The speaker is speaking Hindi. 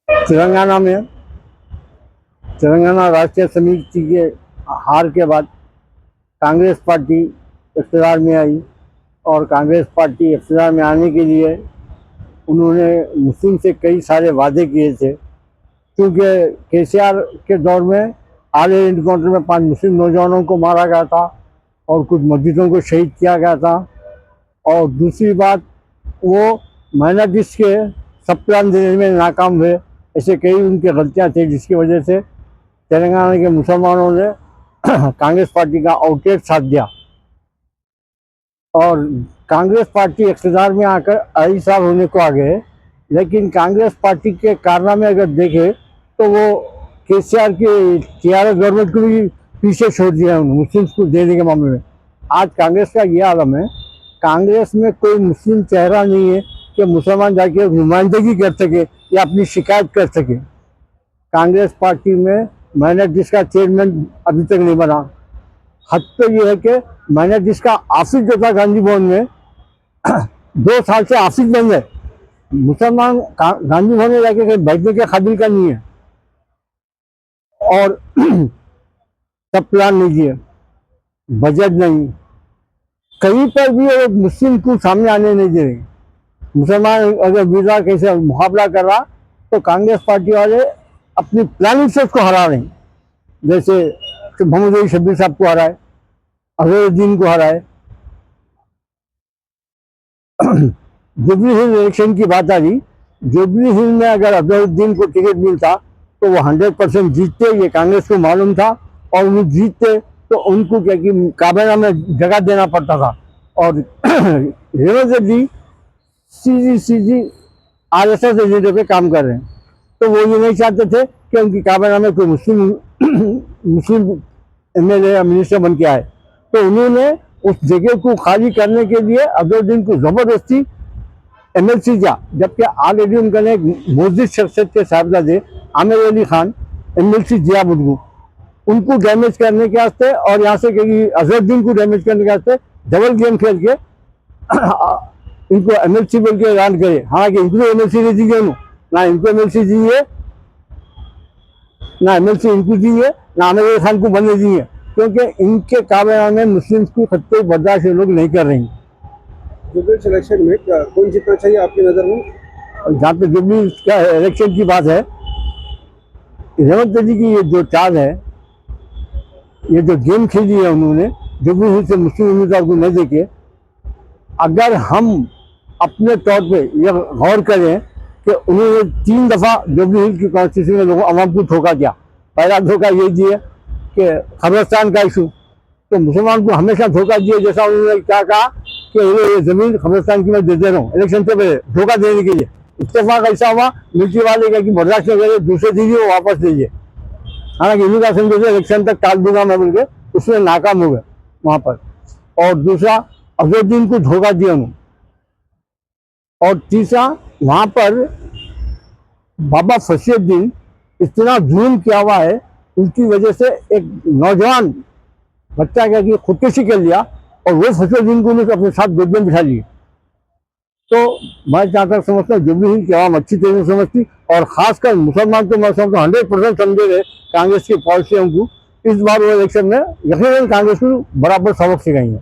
तेलंगाना में तेलंगाना राष्ट्रीय समिति के हार के बाद कांग्रेस पार्टी इक़्तिदार में आई और कांग्रेस पार्टी इक़्तिदार में आने के लिए उन्होंने मुस्लिम से कई सारे वादे किए थे। क्योंकि केसीआर के दौर में आर्मी एनकाउंटर में 5 मुस्लिम नौजवानों को मारा गया था और कुछ मस्जिदों को शहीद किया गया था। और दूसरी बात, वो माइनॉरिटीज़ के सब प्लान देने में नाकाम हुए। ऐसे कई उनकी गलतियां थी जिसकी वजह से तेलंगाना के मुसलमानों ने कांग्रेस पार्टी का आउटलेट साथ दिया और कांग्रेस पार्टी इक़्तिदार में आकर 2.5 साल होने को आ गए। लेकिन कांग्रेस पार्टी के कारनामे अगर देखें तो वो केसीआर की टीआरएस गवर्नमेंट को भी पीछे छोड़ दिया है मुस्लिम्स को देने के मामले में। आज कांग्रेस का ये आलम है, कांग्रेस में कोई मुस्लिम चेहरा नहीं है कि मुसलमान जाके नुमाइंदगी कर सके या अपनी शिकायत कर सके। कांग्रेस पार्टी में माइनॉरिटीज़ का चेयरमैन अभी तक नहीं बना। हद तो ये है कि माइनॉरिटीज़ का ऑफिस जो था गांधी भवन में 2 साल से ऑफिस बंद है। मुसलमान गांधी भवन में जाके बैठने के काबिल का नहीं है और सब प्लान नहीं दिए, बजट नहीं, कहीं पर भी वो मुस्लिम को सामने आने नहीं दे रहे। मुसलमान अगर वीजा कैसे मुकाबला कर रहा तो कांग्रेस पार्टी वाले अपनी प्लानिंग से उसको हरा रहे हैं। जैसे मोहम्मद अली शब्बीर साहब को हराए, अजहरुद्दीन को हराए। जुबली हिल इलेक्शन की बात आ रही, जुबली हिल में अगर अजहरुद्दीन को टिकट मिलता तो वो 100% जीतते, ये कांग्रेस को मालूम था। और वो जीतते तो उनको क्या कि काबीना में जगह देना पड़ता था। और रेवंत रेड्डी सीधी आरएसएस एजेंडे पे काम कर रहे हैं, तो वो ये नहीं चाहते थे कि उनकी काबीना में कोई मुस्लिम एमएलए या मिनिस्टर बन के आए। तो उन्होंने उस जगह को खाली करने के लिए अजहरुद्दीन को ज़बरदस्ती एमएलसी दिया, जबकि ऑलरेडी उनका एक मस्जिद शख्सियत के साहबजादे आमिर अली खान एमएलसी दिया उनको डैमेज करने के वास्ते और यहाँ से अजहरुद्दीन को डैमेज करने के वास्ते डबल गेम खेल के इनको एमएलसी बोल के ऐलान करे। हालांकि इनको एमएलसी नहीं दी गई, ना इनको एमएलसी दी है, ना एमएलसी इनको दी है, ना आमिर अली खान को बनने दी है, क्योंकि इनके काबीना में मुस्लिम को खत्ते बर्दाश्त लोग नहीं कर रहे हैं। जुबली इलेक्शन में कौन जीतना चाहिए आपकी नज़र में? जहाँ पे जुबली इलेक्शन की बात है, रेवंत रेड्डी की ये जो चाल है, ये जो गेम खेली है उन्होंने जुबली से मुस्लिम उम्मीदवार को नहीं देके, अगर हम अपने तौर पे ये गौर करें कि उन्होंने 3 दफ़ा जुबली हिल की कॉन्स्टिट्यूशन में लोगों आवाम को धोखा दिया। पहला धोखा ये दिया कि खबरस्तान का इशू, तो मुसलमान को हमेशा धोखा दिए। जैसा उन्होंने क्या कहा कि ये ज़मीन खबरस्तान की मैं दे रहा हूँ इलेक्शन से पहले धोखा देने के लिए। इत्तेफाक ऐसा हुआ, मिलिट्री वाले का कि बर्दाश्त नहीं करे, दूसरे दिन वो वापस लीजिए। हालांकि इन्हीं का समझे इलेक्शन तक टाल दूंगा मैं बोल के उसमें नाकाम हो गए वहाँ पर। और दूसरा, अजहरुद्दीन को धोखा दिया उन्होंने। और तीसरा, वहाँ पर बाबा फसीउद्दीन इतना जुल्म किया हुआ है, उनकी वजह से एक नौजवान बच्चा क्या कि खुदकुशी कर लिया और वो फसीउद्दीन को अपने साथ गोद में बिठा लिए। तो मैं जहाँ तक समझता हूँ जुबली हिल की आवाम अच्छी तरीके से समझती, और खासकर मुसलमान तो मैं समझता हूँ 100% समझे गए कांग्रेस की पॉलिसियों को। इस बार वो इलेक्शन में यकीनन कांग्रेस को बराबर सबक सिखाएंगे।